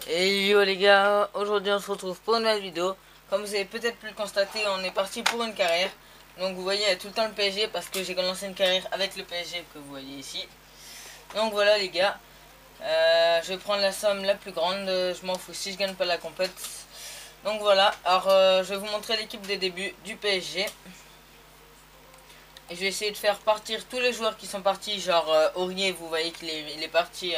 Et yo les gars, aujourd'hui on se retrouve pour une nouvelle vidéo. Comme vous avez peut-être pu le constater, on est parti pour une carrière. Donc vous voyez, il y a tout le temps le PSG parce que j'ai lancé une carrière avec le PSG que vous voyez ici. Donc voilà les gars, je vais prendre la somme la plus grande, je m'en fous si je gagne pas la compète. Donc voilà, alors je vais vous montrer l'équipe des débuts du PSG. Et je vais essayer de faire partir tous les joueurs qui sont partis, genre Aurier, vous voyez qu'il est parti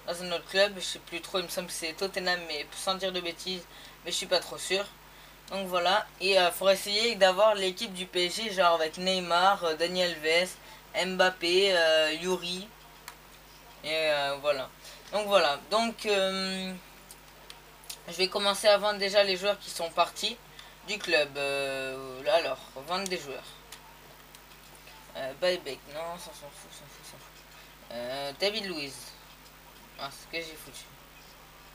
dans un autre club, je sais plus trop, il me semble que c'est Tottenham, mais sans dire de bêtises, mais je suis pas trop sûr. Donc voilà, et il faudra essayer d'avoir l'équipe du PSG, genre avec Neymar, Daniel Alves, Mbappé, Yuri, et voilà. Donc je vais commencer à vendre déjà les joueurs qui sont partis du club. Alors, vendre des joueurs. Buyback, non, ça s'en fout, s'en fout, s'en fout. David Luiz. Ah, c'est ce que j'ai foutu.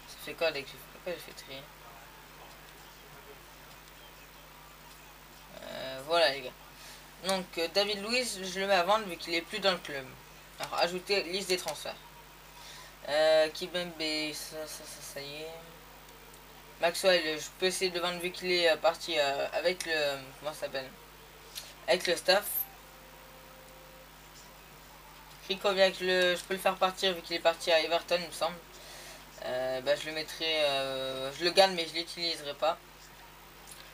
Ça fait quoi avec pourquoi j'ai fait trier. Voilà les gars. Donc David Luiz, je le mets à vendre vu qu'il est plus dans le club. Alors ajouter liste des transferts. Kibembe, ça y est. Maxwell, je peux essayer de le vendre vu qu'il est parti avec le. Comment ça s'appelle? Avec le staff. Krikoviak, je peux le faire partir vu qu'il est parti à Everton, il me semble. Je le mettrai. Je le garde mais je l'utiliserai pas.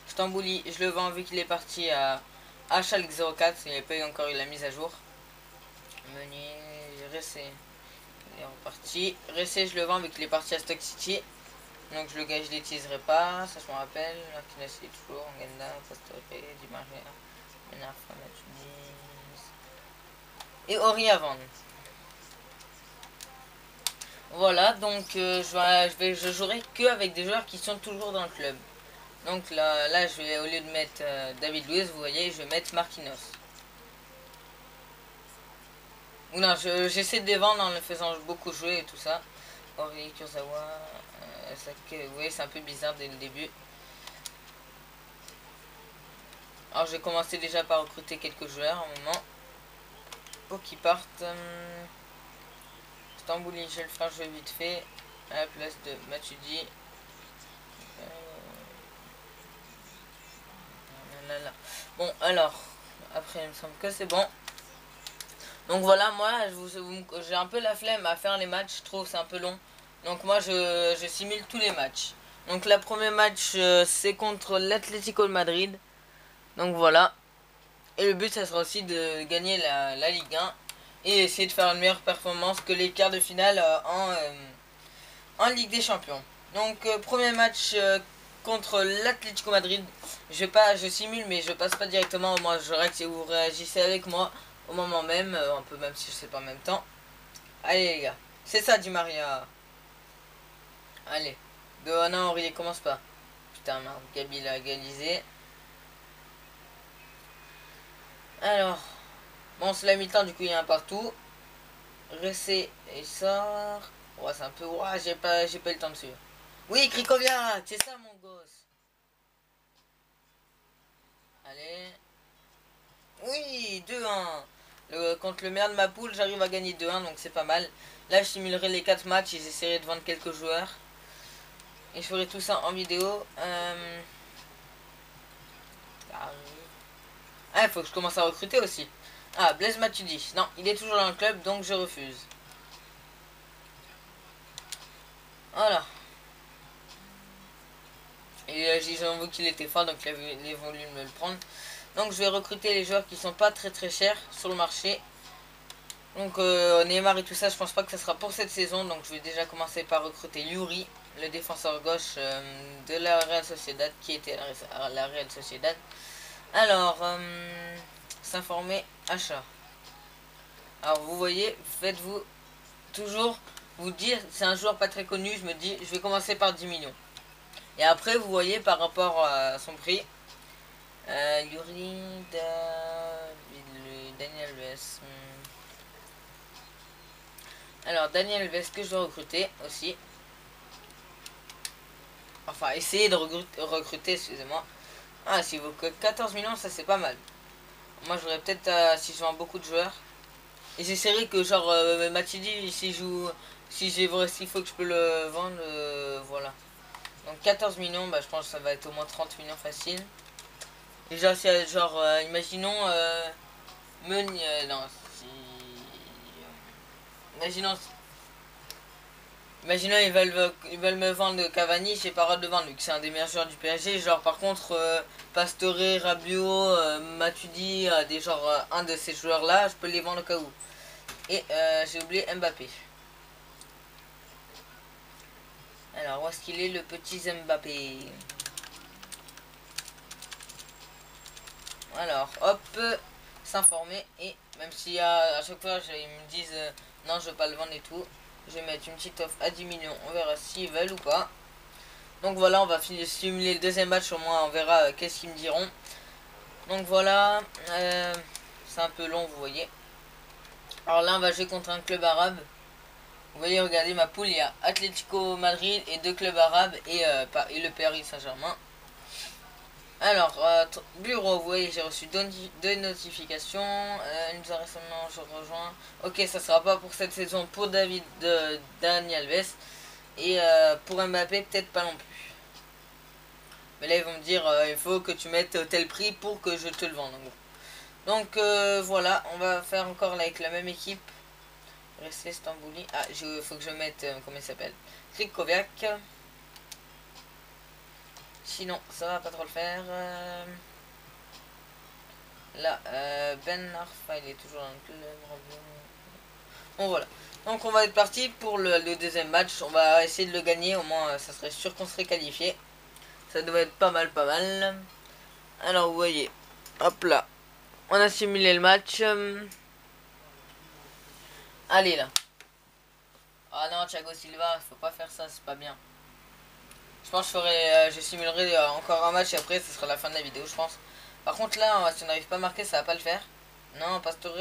Stambouli, je le vends vu qu'il est parti à Schalke 04, il n'a pas eu encore eu la mise à jour. Meunier, Ressé, il est reparti. Ressé, je le vends vu qu'il est parti à Stoke City. Donc je l'utiliserai pas, ça je me rappelle. Martinez est toujours, Ngenda, Pastore, Di Maria, Menafa, Matunis. Et Ori à vendre. Voilà, donc je jouerai que avec des joueurs qui sont toujours dans le club. Donc là je vais, au lieu de mettre David Luiz, vous voyez, je vais mettre Marquinhos. Ou non, j'essaie de les vendre en le faisant beaucoup jouer et tout ça. Ori, Kurzawa, vous voyez, c'est un peu bizarre dès le début. Alors je vais commencer déjà par recruter quelques joueurs un moment. Pour qu'ils partent. Stambouli, je vais le faire jouer vite fait. À la place de Matuidi. Bon, alors, après, il me semble que c'est bon. Donc voilà, moi, j'ai un peu la flemme à faire les matchs, je trouve c'est un peu long. Donc moi, je simule tous les matchs. Donc le premier match, c'est contre l'Atlético de Madrid. Donc voilà. Et le but, ça sera aussi de gagner la Ligue 1. Et essayer de faire une meilleure performance que les quarts de finale en Ligue des Champions. Donc premier match contre l'Atlético Madrid. Je simule mais je passe pas directement. Moi je réagis, vous réagissez avec moi au moment même, un peu même si je sais pas en même temps. Allez les gars, c'est ça Di Maria. Allez, non Aurier commence pas. Putain merde, Gabi l'a égalisé. Alors, bon c'est la mi-temps du coup il y a un partout. Ressé et sort. Ouais c'est un peu. Ouais j'ai pas eu le temps de suivre. Oui, Krikoviak, c'est ça mon gosse. Allez. Oui, 2-1. Contre le meilleur de ma poule, j'arrive à gagner 2-1, donc c'est pas mal. Là, je simulerai les 4 matchs et j'essaierai de vendre quelques joueurs. Et je ferai tout ça en vidéo. Ah, il faut que je commence à recruter aussi. Ah, Blaise Matuidi. Non, il est toujours dans le club, donc je refuse. Voilà. Et ils ont vu qu'il était fort, donc il a voulu me le prendre. Donc je vais recruter les joueurs qui sont pas très chers sur le marché. Donc Neymar et tout ça, je pense pas que ça sera pour cette saison. Donc je vais déjà commencer par recruter Yuri, le défenseur gauche de la Real Sociedad, qui était à la Real Sociedad. Alors, s'informer, achat. Alors vous voyez, faites-vous toujours vous dire, c'est un joueur pas très connu, je me dis, je vais commencer par 10 millions. Et après, vous voyez par rapport à son prix, Yuri, Daniel Alves. Alors, Daniel Alves que je dois recruter aussi. Enfin, essayer de recruter, excusez-moi. Ah, s'il vaut que 14 millions, ça c'est pas mal. Moi, j'aurais peut-être, si je vends beaucoup de joueurs. Et j'essaierai que, genre, Matuidi, s'il joue Si j'ai vrai, s'il faut que je peux le vendre, voilà. Donc 14 millions, bah, je pense que ça va être au moins 30 millions facile. Déjà, c'est genre, imaginons, non, si... Imaginons, imaginons ils veulent me vendre Cavani, j'ai pas le droit de vendre, vu que c'est un des meilleurs joueurs du PSG. Genre, par contre, Pastore, Rabiot, Matuidi, des genre, un de ces joueurs-là, je peux les vendre au cas où. Et j'ai oublié Mbappé. Alors, où est-ce qu'il est le petit Mbappé? Alors, hop, s'informer. Et même si à chaque fois ils me disent non, je veux pas le vendre et tout, je vais mettre une petite offre à 10 millions. On verra s'ils veulent ou pas. Donc voilà, on va finir simuler le deuxième match. Au moins, on verra qu'est-ce qu'ils me diront. Donc voilà, c'est un peu long, vous voyez. Alors là, on va jouer contre un club arabe. Vous voyez, regardez ma poule, il y a Atlético Madrid et deux clubs arabes et le Paris Saint-Germain. Alors, bureau, vous voyez, j'ai reçu deux notifications. Il nous a récemment, je rejoins. Ok, ça sera pas pour cette saison pour Dani Alves. Et pour Mbappé, peut-être pas non plus. Mais là, ils vont me dire, il faut que tu mettes tel prix pour que je te le vende. Donc, voilà, on va faire encore là avec la même équipe. Rester Stambouli. Ah, il faut que je mette, comment il s'appelle, Krikoviak. Sinon, ça va pas trop le faire. Là, Ben Arfa, il est toujours dans le club. Bon, voilà. Donc, on va être parti pour le deuxième match. On va essayer de le gagner. Au moins, ça serait sûr qu'on serait qualifié. Ça doit être pas mal, pas mal. Alors, vous voyez. Hop là. On a simulé le match. Allez, là. Ah non, Thiago Silva, faut pas faire ça, c'est pas bien. Je pense que je simulerai encore un match et après, ce sera la fin de la vidéo, je pense. Par contre, là, si on n'arrive pas à marquer, ça va pas le faire. Non, Pastore.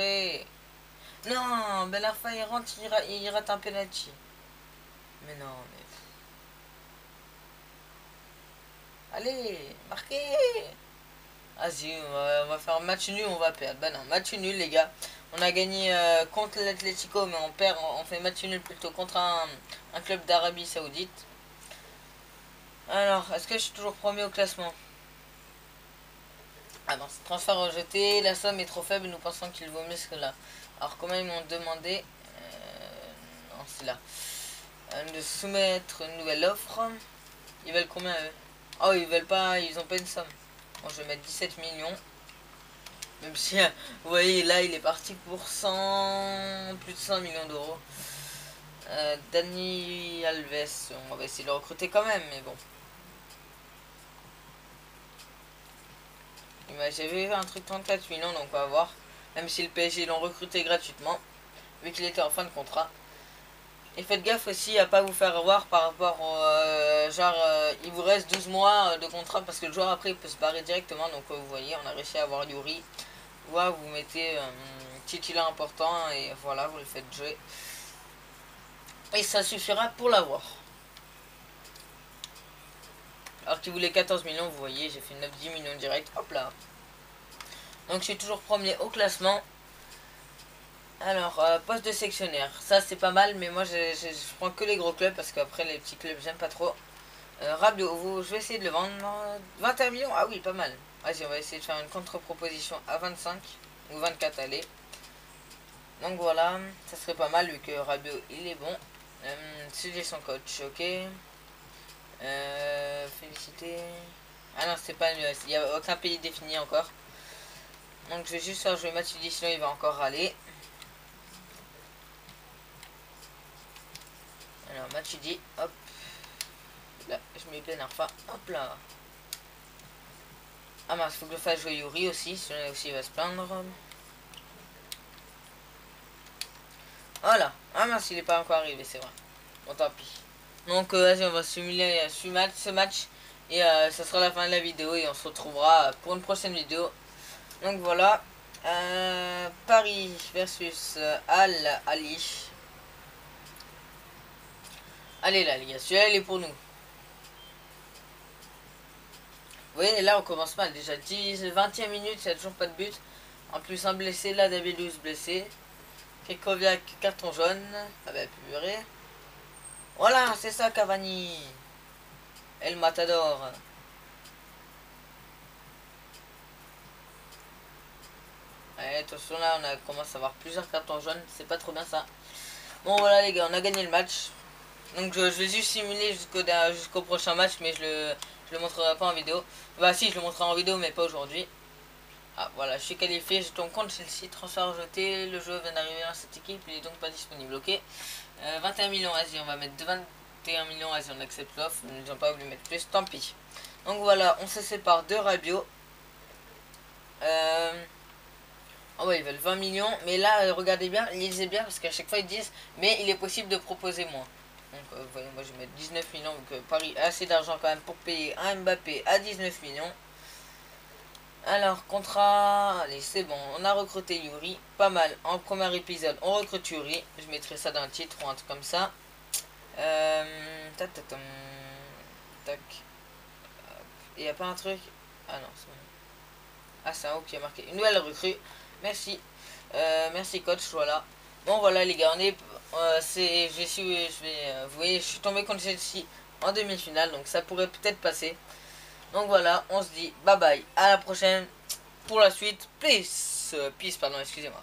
Non, Ben Arfa, il rentre, il rate un penalty. Mais non, mais... Allez, marquez. Vas-y, on va faire un match nul, on va perdre. Bah non, match nul, les gars. On a gagné contre l'Atlético, mais on perd, on fait match nul plutôt contre un club d'Arabie Saoudite. Alors, est-ce que je suis toujours premier au classement? Ah non, transfert rejeté, la somme est trop faible, nous pensons qu'il vaut mieux que là. Alors, comment ils m'ont demandé non, c'est là. De soumettre une nouvelle offre. Ils veulent combien eux? Oh, ils veulent pas, ils ont pas une somme. Bon, je vais mettre 17 millions. Même si, vous voyez, là, il est parti pour plus de 100 millions d'euros. Dani Alves, on va essayer de le recruter quand même, mais bon. J'avais vu un truc 34 millions, donc on va voir. Même si le PSG l'ont recruté gratuitement, vu qu'il était en fin de contrat. Et faites gaffe aussi à pas vous faire avoir par rapport au il vous reste 12 mois de contrat parce que le joueur après il peut se barrer directement. Donc vous voyez, on a réussi à avoir Yuri. Voilà, vous mettez titulaire important et voilà, vous le faites jouer. Et ça suffira pour l'avoir. Alors qu'il voulait 14 millions, vous voyez, j'ai fait 9-10 millions direct. Hop là. Donc je suis toujours premier au classement. Alors, poste de sectionnaire, ça c'est pas mal, mais moi je prends que les gros clubs parce qu'après les petits clubs j'aime pas trop. Rabiot, je vais essayer de le vendre. 21 millions, ah oui, pas mal. Vas-y, on va essayer de faire une contre-proposition à 25 ou 24, allez. Donc voilà, ça serait pas mal vu que Rabiot il est bon. Sujet son coach, ok. Félicité. Ah non, c'est pas il n'y a aucun pays défini encore. Donc je vais juste faire jouer Matuidi, sinon il va encore râler. Alors Matuidi, hop. Là, je mets Ben Arfa, hop là. Ah mince, faut que je fasse jouer Yuri aussi, sinon aussi il va se plaindre. Voilà. Ah mince, il est pas encore arrivé, c'est vrai. Bon, tant pis. Donc vas-y, on va simuler ce match. Et ça sera la fin de la vidéo et on se retrouvera pour une prochaine vidéo. Donc voilà. Paris versus Al Ali. Allez là les gars, celui-là il est pour nous. Vous voyez là on commence mal. Déjà 20e minute, il n'y a toujours pas de but. En plus un blessé, là David Luiz blessé. Krikoviak carton jaune. Ah bah purée. Voilà, c'est ça Cavani. El Matador. Ouais, attention là, on a commencé à avoir plusieurs cartons jaunes. C'est pas trop bien ça. Bon voilà les gars, on a gagné le match. Donc je vais juste simuler jusqu'au prochain match, mais je le montrerai pas en vidéo. Bah si, je le montrerai en vidéo, mais pas aujourd'hui. Ah voilà, je suis qualifié, j'ai ton compte Chelsea, transfert rejeté, le joueur vient d'arriver dans cette équipe, il est donc pas disponible, ok. 21 millions, vas-y, on va mettre 21 millions, vas-y, on accepte l'offre, ils n'ont pas voulu mettre plus, tant pis. Donc voilà, on se sépare de Rabiot. Oh ouais, ils veulent 20 millions, mais là, regardez bien, lisez bien, parce qu'à chaque fois ils disent, mais il est possible de proposer moins. Donc, voyez, moi je vais mettre 19 millions, donc Paris a assez d'argent quand même pour payer un Mbappé à 19 millions. Alors, contrat, allez, c'est bon, on a recruté Yuri, pas mal. En premier épisode, on recrute Yuri, je mettrai ça dans le titre ou un truc comme ça. Tac, tac, tac, tac. Il n'y a pas un truc? Ah non, c'est bon. Ah, c'est un haut qui a marqué. Une nouvelle recrue. Merci. Merci coach, voilà. Bon voilà les gars, on est vous voyez, je suis tombé contre Chelsea en demi-finale, donc ça pourrait peut-être passer. Donc voilà, on se dit bye bye, à la prochaine pour la suite. Peace, pardon, excusez-moi.